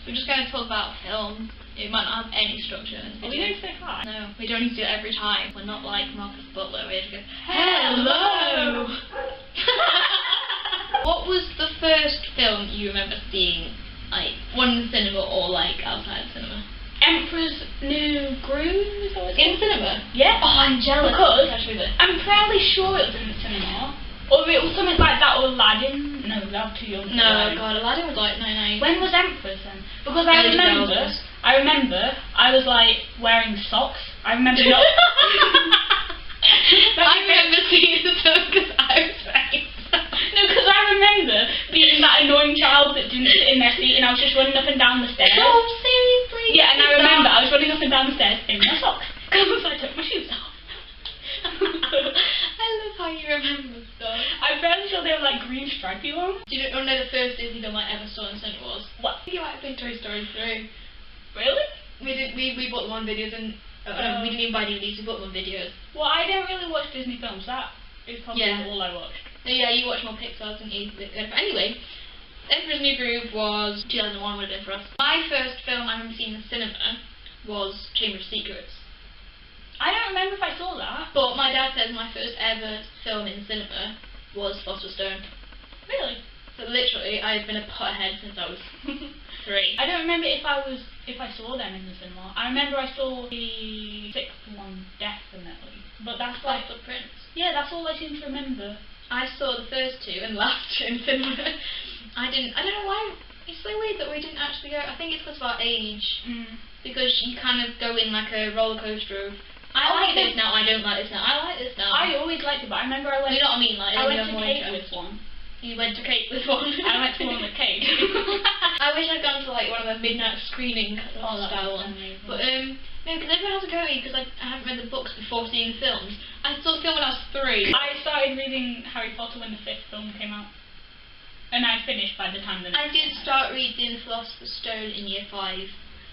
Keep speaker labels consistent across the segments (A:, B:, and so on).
A: We're just going to talk about film. It might not have any structure.
B: Are we going to say hi?
A: No, we don't need to do it every time. We're not like Marcus Butler. We have to go, hello! What was the first film you remember seeing, like, one in the cinema or, like, outside the cinema?
B: Emperor's New Groove?
A: In cinema?
B: Yeah.
A: Oh, I'm jealous.
B: Because
A: Especially the...
B: I'm fairly sure it was in the cinema. Or it was something like that, or Aladdin. No, that was too young.
A: No, God, Aladdin was like 99.
B: When was Emperor's then? Because I remember I was like wearing socks. I remember not.
A: I remember seeing the film because I was right.
B: No, because I remember being that annoying child that didn't sit in their seat and I was just running up and down the stairs.
A: Oh, seriously?
B: Yeah, and I remember I was running up and down the stairs in my socks because I took my shoes off.
A: I love how you remember stuff.
B: I'm fairly sure they were like green stripy ones.
A: Do you know the first Disney film I ever saw in cinema was?
B: What?
A: I think it might have been Toy Story 3.
B: Really?
A: We bought them on videos and we didn't even buy DVDs, we bought them on videos.
B: Well, I didn't really watch Disney films. That is probably all I watched.
A: Yeah, you watch more Pixar than you. Anyway, Emperor's New Groove was 2001 would have been for us. My first film I remember seeing in the cinema was Chamber of Secrets.
B: I don't remember if I saw that.
A: But my dad says my first ever film in cinema was Philosopher's Stone.
B: Really?
A: So literally, I've been a pothead since I was 3.
B: I don't remember if I saw them in the cinema. I remember I saw the 6th one definitely, but that's like
A: Footprints.
B: Yeah, that's all I seem to remember.
A: I saw the first 2 and the last 2 in cinema. I don't know why. It's so weird that we didn't actually go. I think it's because of our age. Because you kind of go in like a roller coaster of I like this now, I don't like this now. I like this now.
B: I always liked it, but I remember I went.
A: You know what I mean? Like
B: I went to Kate with one.
A: You went to Kate with one.
B: I went to one with Kate.
A: I wish I'd gone to like one of the midnight screening style ones. But no, because everyone has to go with me because I haven't read the books before seeing the films. I saw the film when I was 3.
B: I started reading Harry Potter when the 5th film came out, and I finished by the time the.
A: I did start reading Philosopher's Stone in year 5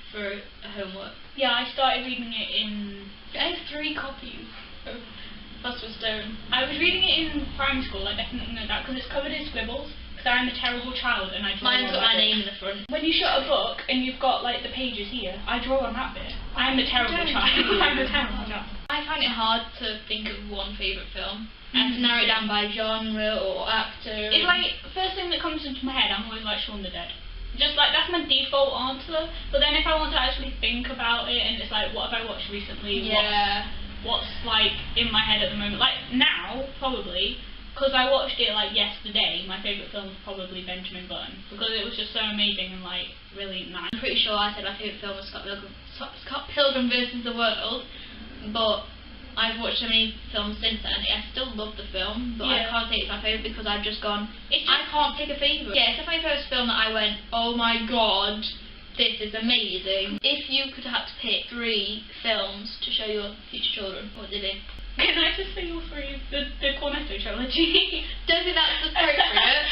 A: for a homework.
B: Yeah, I started reading it in.
A: I have 3 copies of Philosopher's Stone.
B: I was reading it in primary school. I definitely know that because it's covered in scribbles. Because I'm a terrible child and I draw.
A: Mine's got my name in the front.
B: When you shut a book and you've got like the pages here, I draw on that bit. I'm a terrible child. I'm a terrible child.
A: I find it hard to think of one favourite film. I have to narrow it down by genre or actor.
B: It's like, first thing that comes into my head, I'm always like Shaun the Dead. Just like, that's my default answer. But then if I want to actually think about it, and it's like, what have I watched recently?
A: Yeah.
B: What's like in my head at the moment? Like now, probably, because I watched it like yesterday, my favourite film was probably Benjamin Button. Because it was just so amazing and like, really nice.
A: I'm pretty sure I said my favourite film was Scott Pilgrim vs. the World. But I've watched so many films since then. I still love the film, but I can't say it's my favourite because I've just gone, I can't pick a favourite. Yeah, it's definitely the first film that I went, oh my god, this is amazing. If you could have to pick 3 films to show your future children, what would they be?
B: Can I just say all 3? The Cornetto trilogy?
A: Don't think that's appropriate.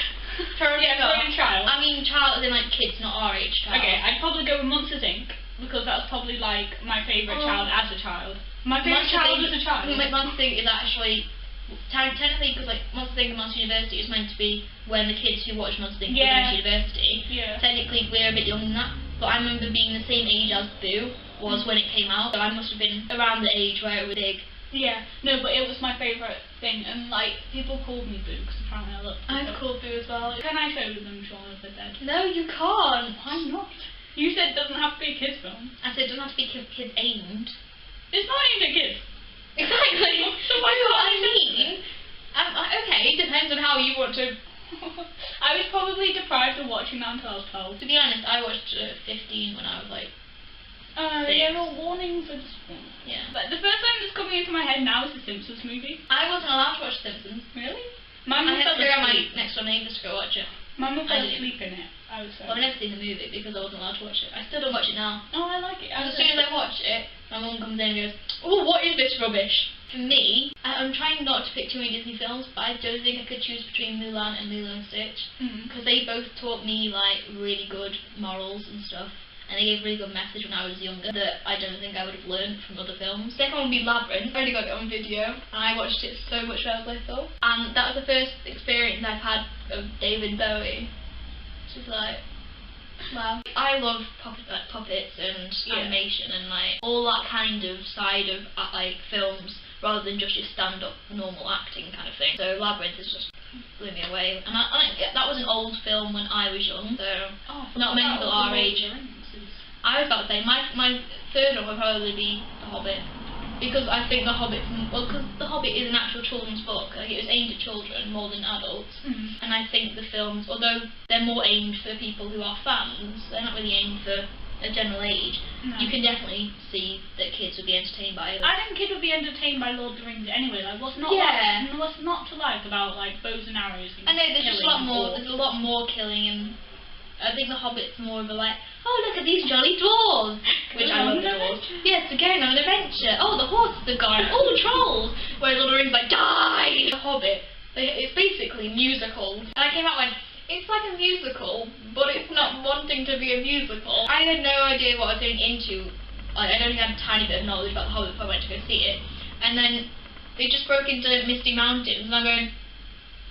A: Probably not.
B: Child.
A: I mean child as in like kids, not our age child.
B: Okay, I'd probably go with Monsters Inc. because that's probably like my favourite child as a child. My favourite child as a child.
A: Monsters Inc. is actually technically because like Monsters Inc. and Monsters University is meant to be when the kids who watch Monsters Inc. go to university.
B: Yeah.
A: Technically we're a bit younger than that, but I remember being the same age as Boo was when it came out, so I must have been around the age where it was big.
B: Yeah, no, but it was my favourite thing, and like people called me Boo because apparently I looked.
A: I've called Boo as well.
B: Can I show them Shaun of the Dead?
A: No, you can't.
B: Why not? You said it doesn't have to be a kids film.
A: I said it doesn't have to be kids aimed.
B: It's not aimed at kids.
A: Exactly.
B: So why
A: you know what I
B: can't
A: mean? Okay, it depends on how you want to.
B: I was probably deprived of watching that until I was 12.
A: To be honest, I watched 15 when I was like.
B: Yeah, well, warnings are just.
A: Yeah.
B: But the first thing that's coming into my head now is the Simpsons movie.
A: I wasn't allowed to watch Simpsons.
B: Really?
A: I had to go around my next door neighbours to go watch it.
B: My mum fell asleep in it. I was
A: Well, I've never seen the movie because I wasn't allowed to watch it. I still don't watch it now.
B: Oh, I like it.
A: As soon as I watch it, my mum comes in and goes, oh, what is this rubbish? For me, I'm trying not to pick too many Disney films, but I don't think I could choose between Mulan and Lilo and Stitch. Because they both taught me, like, really good morals and stuff. And they gave a really good message when I was younger that I don't think I would have learned from other films. The second one would be Labyrinth. I already got it on video, and I watched it so much when I was little. And that was the first experience I've had of David Bowie. Which is like, Well, I love puppets and animation and like all that kind of side of like films rather than just your stand-up normal acting kind of thing. So Labyrinth is just blew me away, and that was an old film when I was young, so not many people our age. I was about to say my third one would probably be The Hobbit. Because I think The Hobbit, because The Hobbit is an actual children's book, like it was aimed at children more than adults, and I think the films, although they're more aimed for people who are fans, they're not really aimed for a general age. No. You can definitely see that kids would be entertained by it.
B: I think kids would be entertained by Lord of the Rings anyway. Like, what's not to like about like bows and arrows? And
A: I know there's just a lot more. There's a lot more killing, and I think The Hobbit's more of a like, oh look at these jolly dwarves, which I love the dwarves. Yes, we're going on an adventure. Oh, the horses are gone. Oh, trolls. Whereas Lord of the Rings like die. The Hobbit, it's basically musicals. And I came out and went, it's like a musical, but it's not wanting to be a musical. I had no idea what I was going into. Like, I only had a tiny bit of knowledge about The Hobbit before I went to go see it, and then they just broke into Misty Mountains, and I'm going,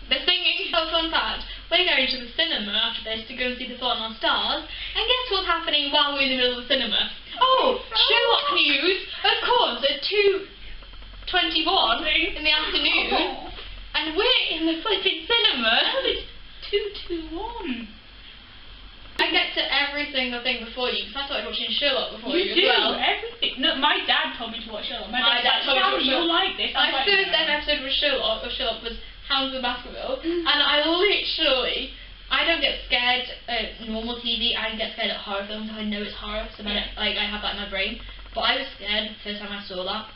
A: they're singing. Oh, fun fact. We're going to the cinema after this to go and see The Fault in Our Stars, and guess what's happening while we're in the middle of the cinema? Oh, Sherlock news, of course, at 2:21 in the afternoon, and we're in the flipping cinema.
B: It's 2:21.
A: I get to every single thing before you, because I started watching Sherlock before you
B: do,
A: as well.
B: Everything. No, my dad told me to watch Sherlock.
A: My dad told me to watch Sherlock.
B: You'll like this.
A: My first ever episode of Sherlock was Hounds of Baskerville, and I literally, I don't get scared at normal TV. I get scared at horror films if I know it's horror, so I have that in my brain. But I was scared the first time I saw that,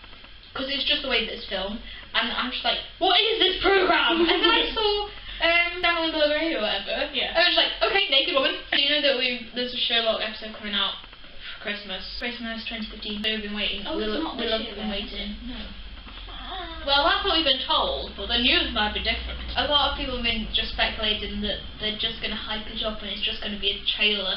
A: because it's just the way that it's filmed, and I'm just like, what is this program? And then I saw Daniel and Belgrade or whatever.
B: Yeah.
A: I was like, okay, naked woman. So you know that there's a Sherlock episode coming out for Christmas 2015. We've been waiting.
B: Oh, it's not this year.
A: We've been waiting. No. Well, that's what we've been told, but the news might be different. A lot of people have been just speculating that they're just going to hype it up and it's just going to be a trailer,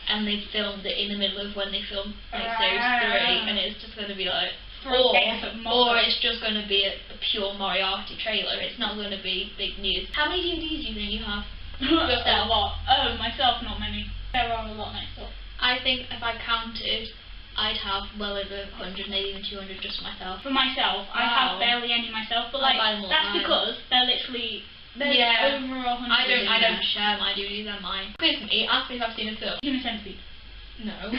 A: and they filmed it in the middle of when they filmed like Series 3, and it's just going to be like, or it's just going to be a pure Moriarty trailer. It's not going to be big news. How many DVDs do you think you have?
B: A lot. Oh, myself, not many. There are a lot myself.
A: I think if I counted, I'd have well over 100, maybe even 200 just for myself.
B: For myself, I have barely any myself, but like that's because they're literally over 100.
A: I don't share my DVDs and mine. Quiz me, ask me if I've seen a film.
B: Human Centipede.
A: No.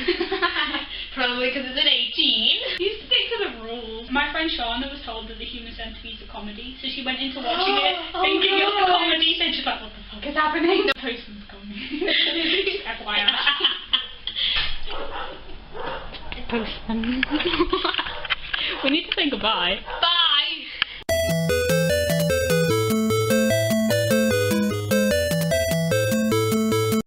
A: Probably because it's an 18.
B: You stick to the rules. My friend Shauna was told that the Human Centipede's a comedy, so she went into watching it thinking it was a comedy, and she's like, what the fuck is happening? The postman's coming. FYI. Postman. We need to say goodbye.
A: Bye.